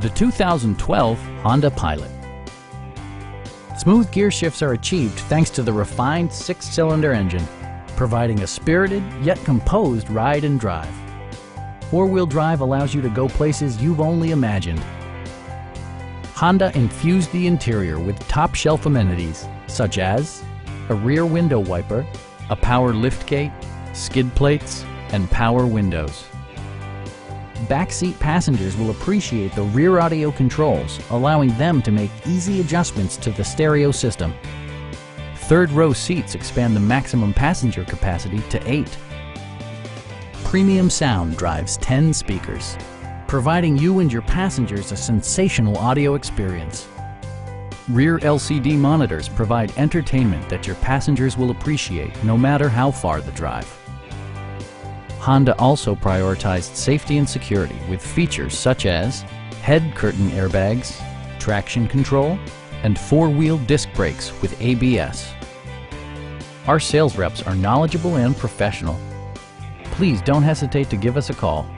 The 2012 Honda Pilot. Smooth gear shifts are achieved thanks to the refined 6-cylinder engine, providing a spirited yet composed ride and drive. Four-wheel drive allows you to go places you've only imagined. Honda infused the interior with top-shelf amenities such as a rear window wiper, a power liftgate, skid plates, and power windows. Backseat passengers will appreciate the rear audio controls, allowing them to make easy adjustments to the stereo system. Third-row seats expand the maximum passenger capacity to 8. Premium sound drives 10 speakers, providing you and your passengers a sensational audio experience. Rear LCD monitors provide entertainment that your passengers will appreciate no matter how far the drive. Honda also prioritized safety and security with features such as head curtain airbags, traction control, and four-wheel disc brakes with ABS. Our sales reps are knowledgeable and professional. Please don't hesitate to give us a call.